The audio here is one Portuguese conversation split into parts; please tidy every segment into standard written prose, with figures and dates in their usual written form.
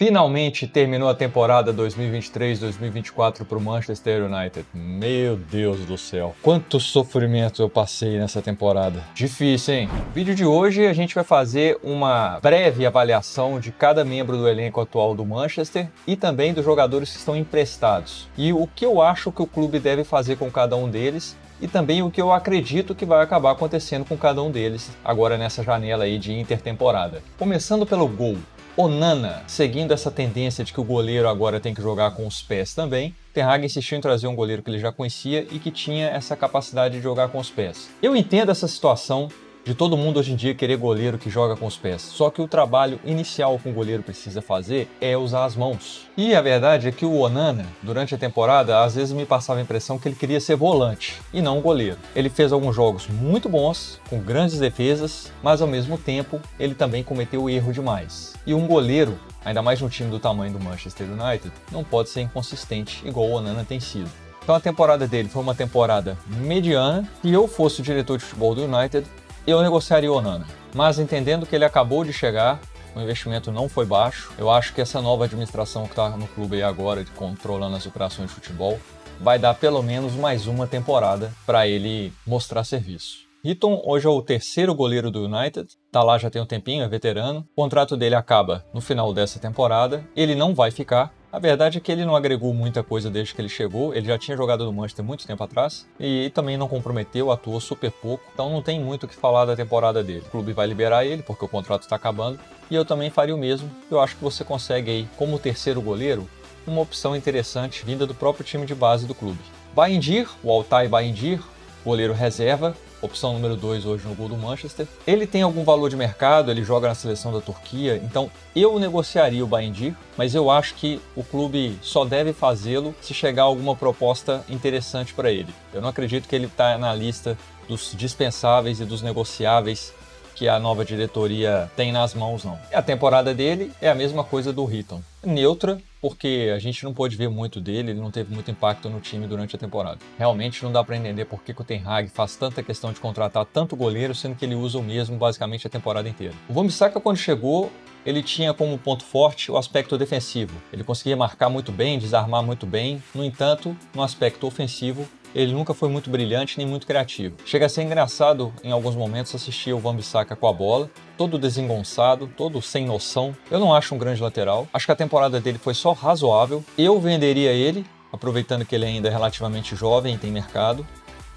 Finalmente terminou a temporada 2023-2024 para o Manchester United. Meu Deus do céu, quanto sofrimento eu passei nessa temporada. Difícil, hein? No vídeo de hoje a gente vai fazer uma breve avaliação de cada membro do elenco atual do Manchester e também dos jogadores que estão emprestados. E o que eu acho que o clube deve fazer com cada um deles e também o que eu acredito que vai acabar acontecendo com cada um deles agora nessa janela aí de intertemporada. Começando pelo gol. Onana, seguindo essa tendência de que o goleiro agora tem que jogar com os pés também, Ten Hag insistiu em trazer um goleiro que ele já conhecia e que tinha essa capacidade de jogar com os pés. Eu entendo essa situação de todo mundo hoje em dia querer goleiro que joga com os pés, só que o trabalho inicial que o goleiro precisa fazer é usar as mãos. E a verdade é que o Onana, durante a temporada, às vezes me passava a impressão que ele queria ser volante e não goleiro. Ele fez alguns jogos muito bons, com grandes defesas, mas ao mesmo tempo ele também cometeu erro demais. E um goleiro, ainda mais num time do tamanho do Manchester United, não pode ser inconsistente igual o Onana tem sido. Então a temporada dele foi uma temporada mediana. Se eu fosse o diretor de futebol do United, eu negociaria o Onana, mas entendendo que ele acabou de chegar, o investimento não foi baixo. Eu acho que essa nova administração que está no clube aí agora, controlando as operações de futebol, vai dar pelo menos mais uma temporada para ele mostrar serviço. Heaton hoje é o terceiro goleiro do United, tá lá já tem um tempinho, é veterano. O contrato dele acaba no final dessa temporada, ele não vai ficar. A verdade é que ele não agregou muita coisa desde que ele chegou, ele já tinha jogado no Manchester muito tempo atrás e também não comprometeu, atuou super pouco, então não tem muito o que falar da temporada dele. O clube vai liberar ele porque o contrato está acabando e eu também faria o mesmo. Eu acho que você consegue aí, como terceiro goleiro, uma opção interessante vinda do próprio time de base do clube. Bayindir, o Altay Bayindir, goleiro reserva, opção número 2 hoje no gol do Manchester. Ele tem algum valor de mercado, ele joga na seleção da Turquia, então eu negociaria o Bayindir, mas eu acho que o clube só deve fazê-lo se chegar alguma proposta interessante para ele. Eu não acredito que ele está na lista dos dispensáveis e dos negociáveis que a nova diretoria tem nas mãos, não. A temporada dele é a mesma coisa do Heaton. Neutra, porque a gente não pôde ver muito dele, ele não teve muito impacto no time durante a temporada. Realmente não dá para entender por que o Ten Hag faz tanta questão de contratar tanto goleiro, sendo que ele usa o mesmo basicamente a temporada inteira. O Wan-Bissaka, quando chegou, ele tinha como ponto forte o aspecto defensivo. Ele conseguia marcar muito bem, desarmar muito bem. No entanto, no aspecto ofensivo, ele nunca foi muito brilhante nem muito criativo. Chega a ser engraçado em alguns momentos assistir o Wan-Bissaka com a bola, todo desengonçado, todo sem noção. Eu não acho um grande lateral. Acho que a temporada dele foi só razoável. Eu venderia ele, aproveitando que ele ainda é relativamente jovem e tem mercado.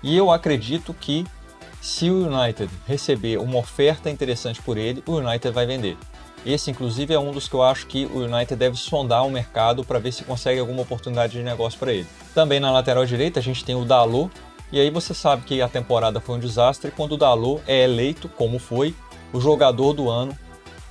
E eu acredito que se o United receber uma oferta interessante por ele, o United vai vender. Esse, inclusive, é um dos que eu acho que o United deve sondar o mercado para ver se consegue alguma oportunidade de negócio para ele. Também na lateral direita a gente tem o Dalot, e aí você sabe que a temporada foi um desastre quando o Dalot é eleito, como foi, o jogador do ano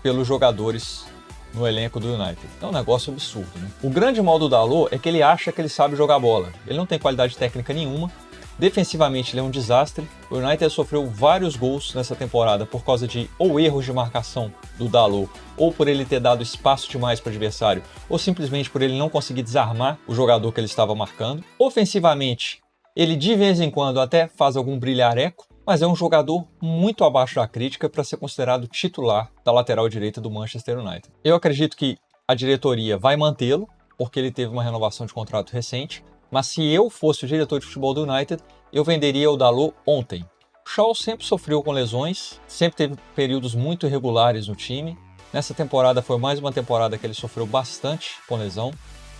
pelos jogadores no elenco do United. É um negócio absurdo, né? O grande mal do Dalot é que ele acha que ele sabe jogar bola. Ele não tem qualidade técnica nenhuma. Defensivamente ele é um desastre. O United sofreu vários gols nessa temporada por causa de ou erros de marcação do Dalot, ou por ele ter dado espaço demais para o adversário, ou simplesmente por ele não conseguir desarmar o jogador que ele estava marcando. Ofensivamente, ele de vez em quando até faz algum brilhareco, mas é um jogador muito abaixo da crítica para ser considerado titular da lateral direita do Manchester United. Eu acredito que a diretoria vai mantê-lo, porque ele teve uma renovação de contrato recente, mas se eu fosse o diretor de futebol do United, eu venderia o Dalot ontem. O Shaw sempre sofreu com lesões, sempre teve períodos muito irregulares no time. Nessa temporada foi mais uma temporada que ele sofreu bastante com lesão,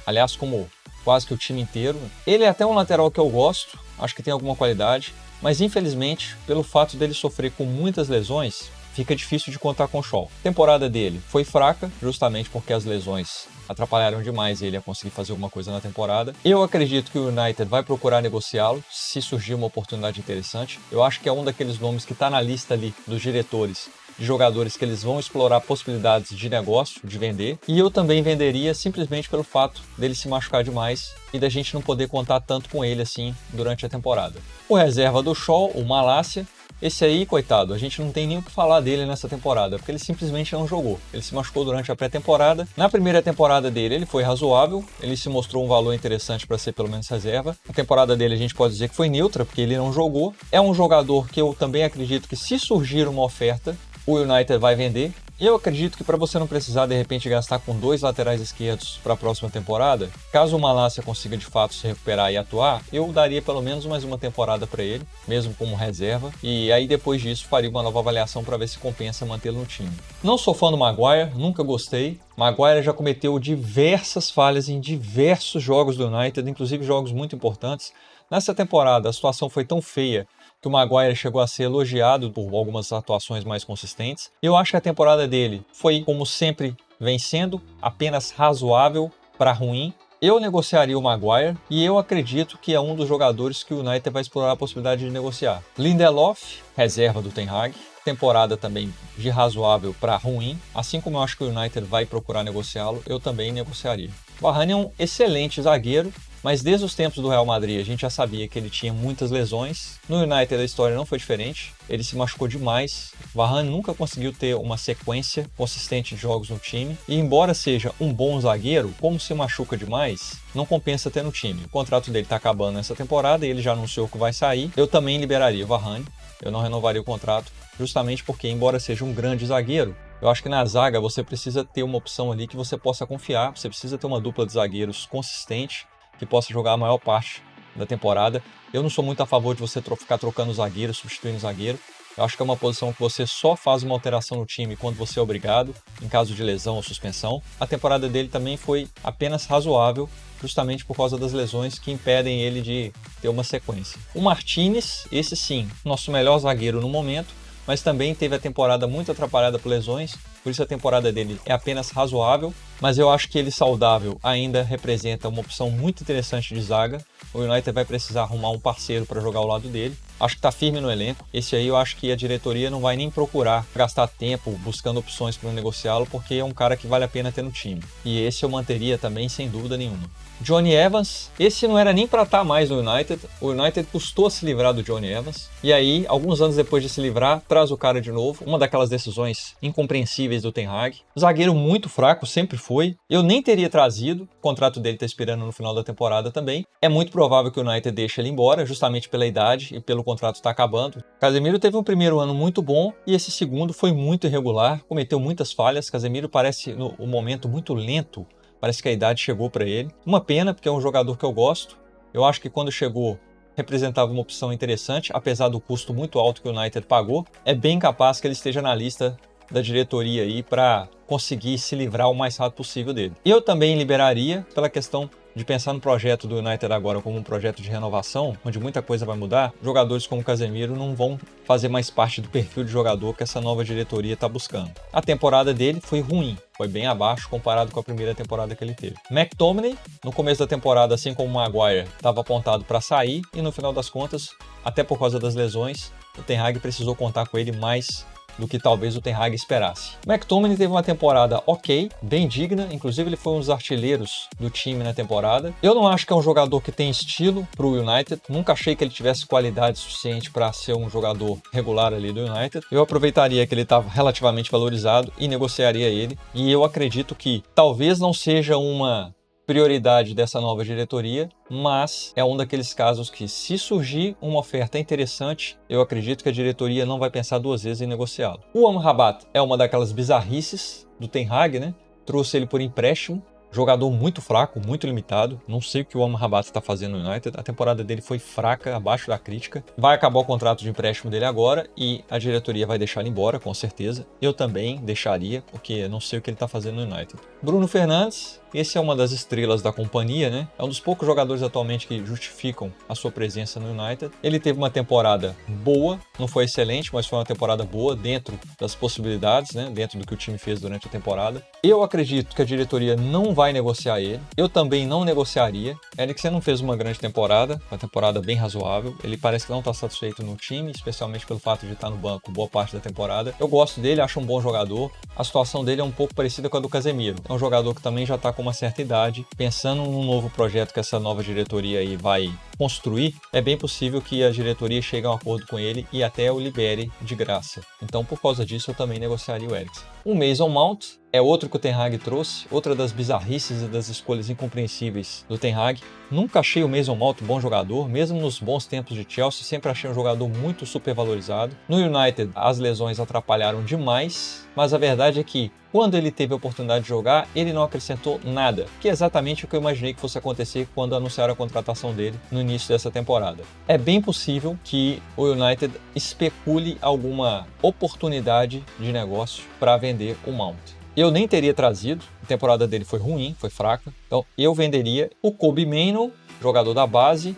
aliás, como quase que o time inteiro. Ele é até um lateral que eu gosto, acho que tem alguma qualidade, mas infelizmente, pelo fato dele sofrer com muitas lesões, fica difícil de contar com o Shaw. A temporada dele foi fraca, justamente porque as lesões atrapalharam demais ele a conseguir fazer alguma coisa na temporada. Eu acredito que o United vai procurar negociá-lo se surgir uma oportunidade interessante. Eu acho que é um daqueles nomes que está na lista ali dos diretores de jogadores que eles vão explorar possibilidades de negócio, de vender. E eu também venderia simplesmente pelo fato dele se machucar demais e da gente não poder contar tanto com ele assim durante a temporada. O reserva do Shaw, o Malacia, esse aí, coitado, a gente não tem nem o que falar dele nessa temporada, porque ele simplesmente não jogou. Ele se machucou durante a pré-temporada. Na primeira temporada dele, ele foi razoável, ele se mostrou um valor interessante para ser pelo menos reserva. A temporada dele a gente pode dizer que foi neutra, porque ele não jogou. É um jogador que eu também acredito que se surgir uma oferta, o United vai vender. Eu acredito que para você não precisar de repente gastar com 2 laterais esquerdos para a próxima temporada, caso o Malacia consiga de fato se recuperar e atuar, eu daria pelo menos mais uma temporada para ele, mesmo como reserva, e aí depois disso faria uma nova avaliação para ver se compensa mantê-lo no time. Não sou fã do Maguire, nunca gostei. Maguire já cometeu diversas falhas em diversos jogos do United, inclusive jogos muito importantes. Nessa temporada a situação foi tão feia que o Maguire chegou a ser elogiado por algumas atuações mais consistentes. Eu acho que a temporada dele foi, como sempre, vencendo, apenas razoável para ruim. Eu negociaria o Maguire e eu acredito que é um dos jogadores que o United vai explorar a possibilidade de negociar. Lindelof, reserva do Ten Hag, temporada também de razoável para ruim. Assim como eu acho que o United vai procurar negociá-lo, eu também negociaria. Varane é um excelente zagueiro, mas desde os tempos do Real Madrid a gente já sabia que ele tinha muitas lesões. No United a história não foi diferente, ele se machucou demais. Varane nunca conseguiu ter uma sequência consistente de jogos no time, e embora seja um bom zagueiro, como se machuca demais, não compensa ter no time. O contrato dele está acabando nessa temporada e ele já anunciou que vai sair. Eu também liberaria o Varane, eu não renovaria o contrato, justamente porque, embora seja um grande zagueiro, eu acho que na zaga você precisa ter uma opção ali que você possa confiar, você precisa ter uma dupla de zagueiros consistente, que possa jogar a maior parte da temporada. Eu não sou muito a favor de você ficar trocando zagueiro, substituindo zagueiro. Eu acho que é uma posição que você só faz uma alteração no time quando você é obrigado, em caso de lesão ou suspensão. A temporada dele também foi apenas razoável, justamente por causa das lesões que impedem ele de ter uma sequência. O Martinez, esse sim, nosso melhor zagueiro no momento, mas também teve a temporada muito atrapalhada por lesões, por isso a temporada dele é apenas razoável, mas eu acho que ele saudável ainda representa uma opção muito interessante de zaga. O United vai precisar arrumar um parceiro para jogar ao lado dele. Acho que está firme no elenco. Esse aí eu acho que a diretoria não vai nem procurar gastar tempo buscando opções para negociá-lo, porque é um cara que vale a pena ter no time. E esse eu manteria também sem dúvida nenhuma. Johnny Evans, esse não era nem para estar mais no United. O United custou se livrar do Johnny Evans. E aí, alguns anos depois de se livrar, traz o cara de novo. Uma daquelas decisões incompreensíveis do Ten Hag. Zagueiro muito fraco, sempre foi. Eu nem teria trazido. O contrato dele está expirando no final da temporada também. É muito provável que o United deixe ele embora, justamente pela idade e pelo contrato estar acabando. Casemiro teve um primeiro ano muito bom e esse segundo foi muito irregular. Cometeu muitas falhas. Casemiro parece, no momento, muito lento. Parece que a idade chegou para ele. Uma pena, porque é um jogador que eu gosto. Eu acho que quando chegou, representava uma opção interessante, apesar do custo muito alto que o United pagou. É bem capaz que ele esteja na lista da diretoria aí para conseguir se livrar o mais rápido possível dele. Eu também liberaria pela questão de pensar no projeto do United agora como um projeto de renovação, onde muita coisa vai mudar. Jogadores como Casemiro não vão fazer mais parte do perfil de jogador que essa nova diretoria está buscando. A temporada dele foi ruim, foi bem abaixo comparado com a primeira temporada que ele teve. McTominay, no começo da temporada, assim como o Maguire, estava apontado para sair e no final das contas, até por causa das lesões, o Ten Hag precisou contar com ele mais do que talvez o Ten Hag esperasse. McTominay teve uma temporada ok, bem digna, inclusive ele foi um dos artilheiros do time na temporada. Eu não acho que é um jogador que tem estilo para o United, nunca achei que ele tivesse qualidade suficiente para ser um jogador regular ali do United. Eu aproveitaria que ele estava relativamente valorizado e negociaria ele, e eu acredito que talvez não seja uma prioridade dessa nova diretoria, mas é um daqueles casos que, se surgir uma oferta interessante, eu acredito que a diretoria não vai pensar duas vezes em negociá-lo. O Amrabat é uma daquelas bizarrices do Ten Hag, né? Trouxe ele por empréstimo, jogador muito fraco, muito limitado. Não sei o que o Amrabat está fazendo no United. A temporada dele foi fraca, abaixo da crítica. Vai acabar o contrato de empréstimo dele agora e a diretoria vai deixar ele embora, com certeza. Eu também deixaria, porque não sei o que ele está fazendo no United. Bruno Fernandes, esse é uma das estrelas da companhia, né? É um dos poucos jogadores atualmente que justificam a sua presença no United. Ele teve uma temporada boa, não foi excelente, mas foi uma temporada boa dentro das possibilidades, né? Dentro do que o time fez durante a temporada. Eu acredito que a diretoria não vai negociar ele. Eu também não negociaria. Eriksen não fez uma grande temporada, uma temporada bem razoável. Ele parece que não está satisfeito no time, especialmente pelo fato de estar no banco boa parte da temporada. Eu gosto dele, acho um bom jogador. A situação dele é um pouco parecida com a do Casemiro. É um jogador que também já está com uma certa idade. Pensando num novo projeto que essa nova diretoria aí vai construir, é bem possível que a diretoria chegue a um acordo com ele e até o libere de graça. Então, por causa disso, eu também negociaria o Eriksen. O Mason Mount é outro que o Ten Hag trouxe, outra das bizarrices e das escolhas incompreensíveis do Ten Hag. Nunca achei o Mason Mount um bom jogador, mesmo nos bons tempos de Chelsea, sempre achei um jogador muito supervalorizado. No United, as lesões atrapalharam demais, mas a verdade é que, quando ele teve a oportunidade de jogar, ele não acrescentou nada, que é exatamente o que eu imaginei que fosse acontecer quando anunciaram a contratação dele no início dessa temporada. É bem possível que o United especule alguma oportunidade de negócio para vender o Mount. Eu nem teria trazido, a temporada dele foi ruim, foi fraca, então eu venderia o Kobbie Mainoo, jogador da base,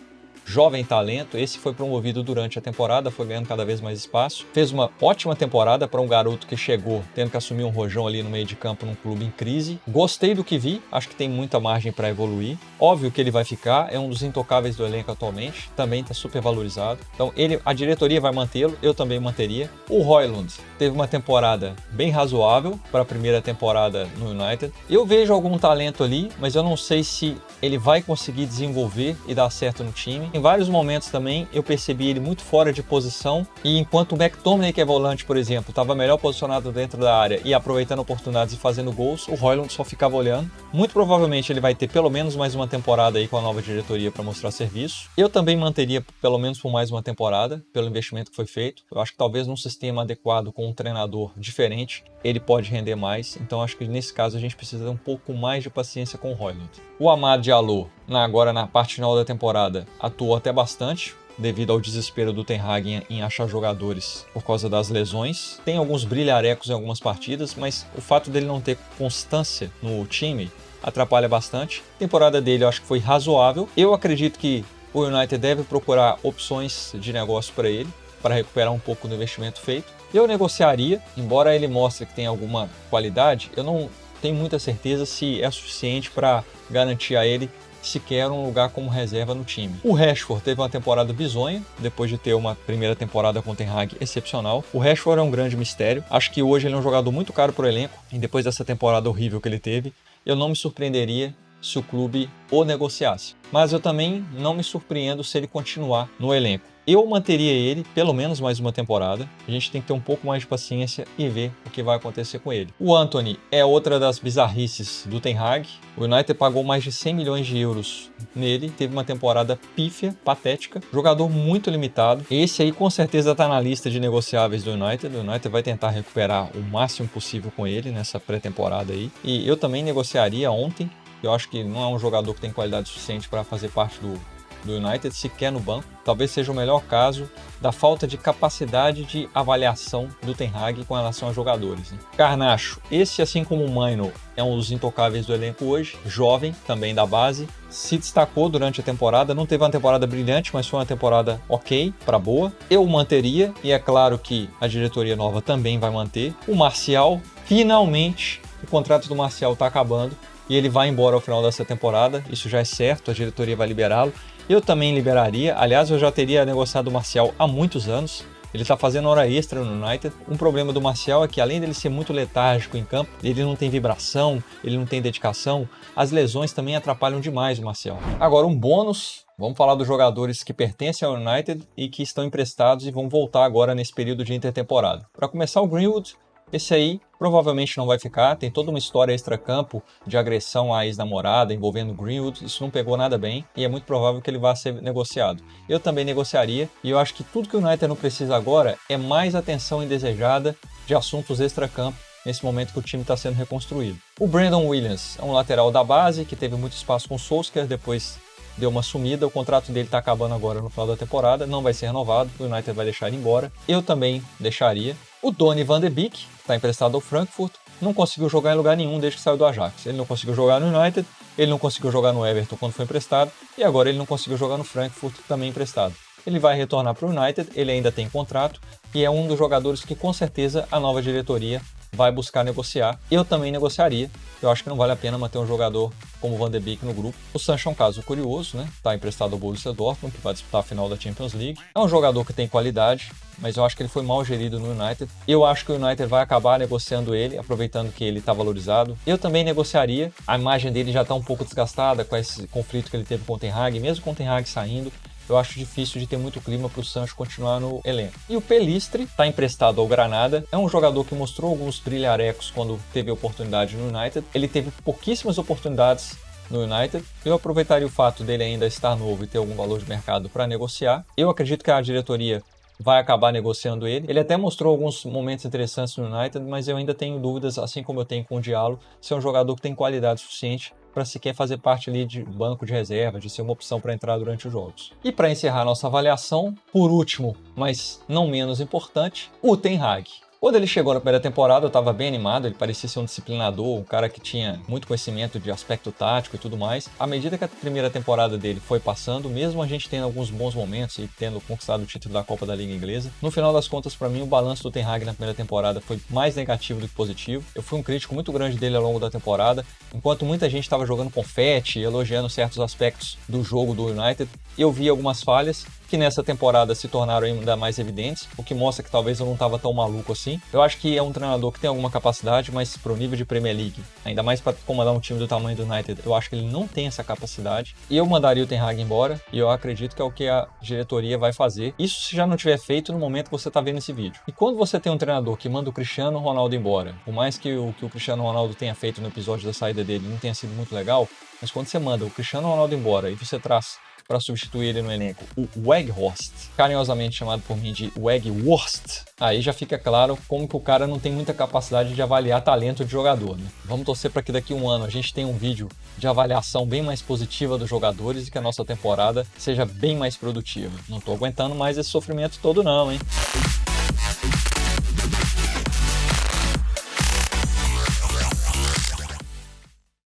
jovem talento, esse foi promovido durante a temporada, foi ganhando cada vez mais espaço. Fez uma ótima temporada para um garoto que chegou tendo que assumir um rojão ali no meio de campo num clube em crise. Gostei do que vi, acho que tem muita margem para evoluir. Óbvio que ele vai ficar, é um dos intocáveis do elenco atualmente, também está super valorizado. Então a diretoria vai mantê-lo, eu também manteria. O Højlund teve uma temporada bem razoável para a primeira temporada no United. Eu vejo algum talento ali, mas eu não sei se ele vai conseguir desenvolver e dar certo no time. Em vários momentos também eu percebi ele muito fora de posição e enquanto o McTominay, que é volante, por exemplo, estava melhor posicionado dentro da área e aproveitando oportunidades e fazendo gols, o Højlund só ficava olhando. Muito provavelmente ele vai ter pelo menos mais uma temporada aí com a nova diretoria para mostrar serviço. Eu também manteria pelo menos por mais uma temporada, pelo investimento que foi feito. Eu acho que talvez num sistema adequado com um treinador diferente, ele pode render mais. Então acho que nesse caso a gente precisa ter um pouco mais de paciência com o Højlund. O Amad Diallo, agora na parte final da temporada, atuou até bastante, devido ao desespero do Ten Hag em achar jogadores por causa das lesões. Tem alguns brilharecos em algumas partidas, mas o fato dele não ter constância no time atrapalha bastante. A temporada dele eu acho que foi razoável. Eu acredito que o United deve procurar opções de negócio para ele, para recuperar um pouco do investimento feito. Eu negociaria, embora ele mostre que tem alguma qualidade, eu não tenho muita certeza se é suficiente para garantir a ele sequer um lugar como reserva no time. O Rashford teve uma temporada bizonha, depois de ter uma primeira temporada com o Ten Hag excepcional. O Rashford é um grande mistério. Acho que hoje ele é um jogador muito caro para o elenco, e depois dessa temporada horrível que ele teve, eu não me surpreenderia se o clube o negociasse. Mas eu também não me surpreendo se ele continuar no elenco. Eu manteria ele pelo menos mais uma temporada. A gente tem que ter um pouco mais de paciência e ver o que vai acontecer com ele. O Antony é outra das bizarrices do Ten Hag. O United pagou mais de 100 milhões de euros nele. Teve uma temporada pífia, patética. Jogador muito limitado. Esse aí com certeza está na lista de negociáveis do United. O United vai tentar recuperar o máximo possível com ele nessa pré-temporada aí. E eu também negociaria ontem. Eu acho que não é um jogador que tem qualidade suficiente para fazer parte do United, sequer no banco. Talvez seja o melhor caso da falta de capacidade de avaliação do Ten Hag com relação a jogadores. Garnacho, esse assim como o Mainoo, é um dos intocáveis do elenco hoje, jovem, também da base, se destacou durante a temporada, não teve uma temporada brilhante, mas foi uma temporada ok, para boa. Eu o manteria, e é claro que a diretoria nova também vai manter. O Martial, finalmente, o contrato do Martial está acabando, e ele vai embora ao final dessa temporada, isso já é certo, a diretoria vai liberá-lo. Eu também liberaria, aliás, eu já teria negociado o Martial há muitos anos, ele está fazendo hora extra no United. Um problema do Martial é que além dele ser muito letárgico em campo, ele não tem vibração, ele não tem dedicação, as lesões também atrapalham demais o Martial. Agora um bônus, vamos falar dos jogadores que pertencem ao United e que estão emprestados e vão voltar agora nesse período de intertemporada. Para começar, o Greenwood. Esse aí provavelmente não vai ficar, tem toda uma história extracampo de agressão à ex-namorada envolvendo Greenwood, isso não pegou nada bem e é muito provável que ele vá ser negociado. Eu também negociaria e eu acho que tudo que o United não precisa agora é mais atenção indesejada de assuntos extracampo nesse momento que o time está sendo reconstruído. O Brandon Williams é um lateral da base que teve muito espaço com o Solskjaer, depois deu uma sumida, o contrato dele está acabando agora no final da temporada, não vai ser renovado, o United vai deixar ele embora. Eu também deixaria. O Donny van de Beek está emprestado ao Frankfurt, não conseguiu jogar em lugar nenhum desde que saiu do Ajax. Ele não conseguiu jogar no United, ele não conseguiu jogar no Everton quando foi emprestado, e agora ele não conseguiu jogar no Frankfurt, também emprestado. Ele vai retornar para o United, ele ainda tem contrato, e é um dos jogadores que com certeza a nova diretoria vai buscar negociar. Eu também negociaria. Eu acho que não vale a pena manter um jogador como Van de Beek no grupo. O Sancho é um caso curioso, né? Está emprestado ao Borussia Dortmund, que vai disputar a final da Champions League. É um jogador que tem qualidade, mas eu acho que ele foi mal gerido no United. Eu acho que o United vai acabar negociando ele, aproveitando que ele está valorizado. Eu também negociaria. A imagem dele já está um pouco desgastada com esse conflito que ele teve com o Ten Hag, mesmo com o Ten Hag saindo. eu acho difícil de ter muito clima para o Sancho continuar no elenco. E o Pellistri está emprestado ao Granada, é um jogador que mostrou alguns brilharecos quando teve oportunidade no United. Ele teve pouquíssimas oportunidades no United. Eu aproveitaria o fato dele ainda estar novo e ter algum valor de mercado para negociar. Eu acredito que a diretoria vai acabar negociando ele. Ele até mostrou alguns momentos interessantes no United, mas eu ainda tenho dúvidas, assim como eu tenho com o Diallo, se é um jogador que tem qualidade suficiente para sequer fazer parte ali de banco de reserva, de ser uma opção para entrar durante os jogos. E para encerrar nossa avaliação, por último, mas não menos importante, o Ten Hag. Quando ele chegou na primeira temporada, eu estava bem animado, ele parecia ser um disciplinador, um cara que tinha muito conhecimento de aspecto tático e tudo mais. À medida que a primeira temporada dele foi passando, mesmo a gente tendo alguns bons momentos e tendo conquistado o título da Copa da Liga Inglesa, no final das contas, para mim, o balanço do Ten Hag na primeira temporada foi mais negativo do que positivo. Eu fui um crítico muito grande dele ao longo da temporada, enquanto muita gente estava jogando confete, elogiando certos aspectos do jogo do United, eu vi algumas falhas que nessa temporada se tornaram ainda mais evidentes, o que mostra que talvez eu não estava tão maluco assim. Eu acho que é um treinador que tem alguma capacidade, mas pro nível de Premier League, ainda mais para comandar um time do tamanho do United, eu acho que ele não tem essa capacidade. E eu mandaria o Ten Hag embora, e eu acredito que é o que a diretoria vai fazer. Isso se já não tiver feito no momento que você está vendo esse vídeo. E quando você tem um treinador que manda o Cristiano Ronaldo embora, por mais que o Cristiano Ronaldo tenha feito no episódio da saída dele não tenha sido muito legal, mas quando você manda o Cristiano Ronaldo embora e você traz para substituir ele no elenco o Weghorst, carinhosamente chamado por mim de Weghorst, aí já fica claro como que o cara não tem muita capacidade de avaliar talento de jogador, né? Vamos torcer para que daqui a um ano a gente tenha um vídeo de avaliação bem mais positiva dos jogadores e que a nossa temporada seja bem mais produtiva. Não tô aguentando mais esse sofrimento todo não, hein?